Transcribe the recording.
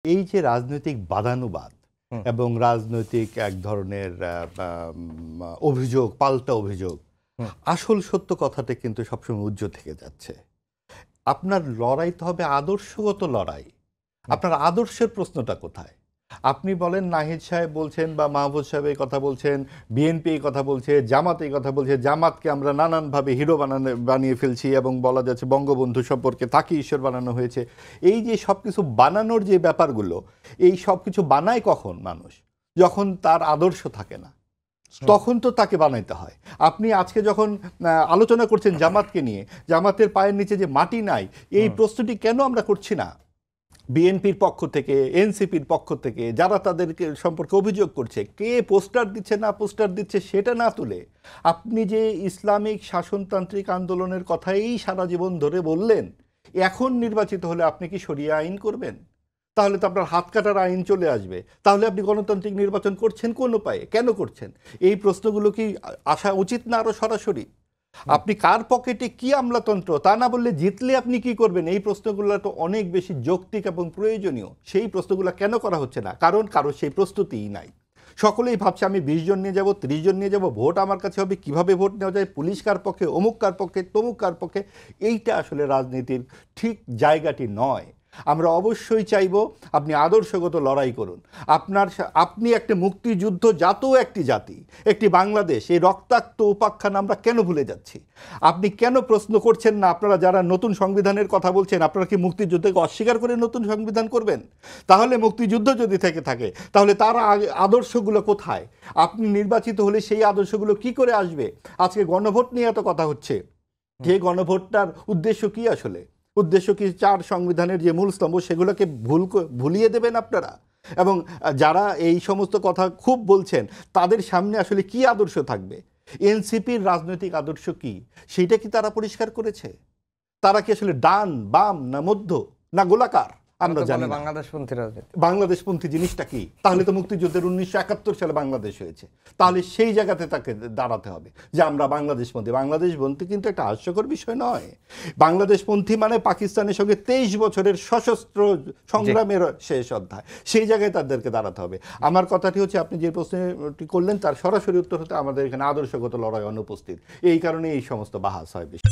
এই যে রাজনৈতিক বাদানুবাদ এবং রাজনৈতিক এক ধরনের অভিযোগ, পাল্টা অভিযোগ, আসল সত্য কথাটা কিন্তু সবসময় উজ্জ্বল থেকে যাচ্ছে। আপনার লড়াই তো হবে আদর্শগত লড়াই। আপনার আদর্শের প্রশ্নটা কোথায়? আপনি বলেন নাহিদ সাহেব বলছেন বা মাহফুজ সাহেব এই কথা বলছেন, বিএনপি এই কথা বলছে, জামাত এই কথা বলছে, জামাতকে আমরা নানানভাবে হিরো বানিয়ে ফেলছি এবং বলা যাচ্ছে বঙ্গবন্ধু সম্পর্কে তাকে ঈশ্বর বানানো হয়েছে। এই যে সব কিছু বানানোর যে ব্যাপারগুলো, এই সব কিছু বানায় কখন মানুষ? যখন তার আদর্শ থাকে না, তখন তো তাকে বানাইতে হয়। আপনি আজকে যখন আলোচনা করছেন জামাতকে নিয়ে, জামাতের পায়ের নিচে যে মাটি নাই, এই প্রশ্নটি কেন আমরা করছি না? বিএনপির পক্ষ থেকে, এনসিপির পক্ষ থেকে যারা তাদেরকে সম্পর্কে অভিযোগ করছে, কে পোস্টার দিচ্ছে না পোস্টার দিচ্ছে সেটা না তুলে আপনি যে ইসলামিক শাসনতান্ত্রিক আন্দোলনের কথাই সারা জীবন ধরে বললেন, এখন নির্বাচিত হলে আপনি কি শরিয়া আইন করবেন? তাহলে তো আপনার হাত কাটার আইন চলে আসবে। তাহলে আপনি গণতান্ত্রিক নির্বাচন করছেন কোন উপায়ে? কেন করছেন? এই প্রশ্নগুলো কি আসা উচিত না আরো সরাসরি? আপনি কার পকেটে কি আমলাতন্ত্র তা না বললে জিতলে আপনি কি করবেন? এই প্রশ্নগুলো তো অনেক বেশি যৌক্তিক এবং প্রয়োজনীয়। সেই প্রশ্নগুলো কেন করা হচ্ছে না? কারণ কারো সেই প্রস্তুতিই নাই। সকলেই ভাবছে আমি 20 জন নিয়ে যাব, 30 জন নিয়ে যাব, ভোট আমার কাছে হবে, কিভাবে ভোট নেওয়া যায়, পুলিশ কার পক্ষে, অমুক কার পক্ষে, তমুক কার পক্ষে। এইটা আসলে রাজনীতির ঠিক জায়গাটি নয়। আমরা অবশ্যই চাইব আপনি আদর্শগত লড়াই করুন। আপনি একটা মুক্তিযুদ্ধ জাত একটি জাতি, একটি বাংলাদেশ, এই রক্তাক্ত উপাখ্যান আমরা কেন ভুলে যাচ্ছি? আপনি কেন প্রশ্ন করছেন না? আপনারা যারা নতুন সংবিধানের কথা বলছেন, আপনারা কি মুক্তিযুদ্ধকে অস্বীকার করে নতুন সংবিধান করবেন? তাহলে মুক্তিযুদ্ধ যদি থেকে থাকে, তাহলে তার আদর্শগুলো কোথায়? আপনি নির্বাচিত হলে সেই আদর্শগুলো কি করে আসবে? আজকে গণভোট নিয়ে এত কথা হচ্ছে, যে গণভোটটার উদ্দেশ্য কি আসলে? উদ্দেশ্য কি 4 সংবিধানের যে মূল স্তম্ভ সেগুলোকে ভুলিয়ে দেবেন আপনারা? এবং যারা এই সমস্ত কথা খুব বলছেন তাদের সামনে আসলে কি আদর্শ থাকবে? এনসিপির রাজনৈতিক আদর্শ কি সেটা কি তারা পরিষ্কার করেছে? তারা কি আসলে ডান, বাম, না মধ্য, না গোলাকার? আমরা জানি না। বাংলাদেশপন্থী জিনিসটা কি? তাহলে তো মুক্তিযুদ্ধের 1971 সালে বাংলাদেশ হয়েছে। তাহলে সেই জায়গাতে তাকে দাঁড়াতে হবে যে আমরা বাংলাদেশপন্থী। বাংলাদেশপন্থী কিন্তু একটা হাস্যকর বিষয় নয়। বাংলাদেশপন্থী মানে পাকিস্তানের সঙ্গে 23 বছরের সশস্ত্র সংগ্রামের শেষ অধ্যায়। সেই জায়গায় তাদেরকে দাঁড়াতে হবে। আমার কথাটি হচ্ছে, আপনি যে প্রশ্নটি করলেন তার সরাসরি উত্তর হতে আমাদের এখানে আদর্শগত লড়াই অনুপস্থিত। এই কারণে এই সমস্ত বাহাস হয় বেশি।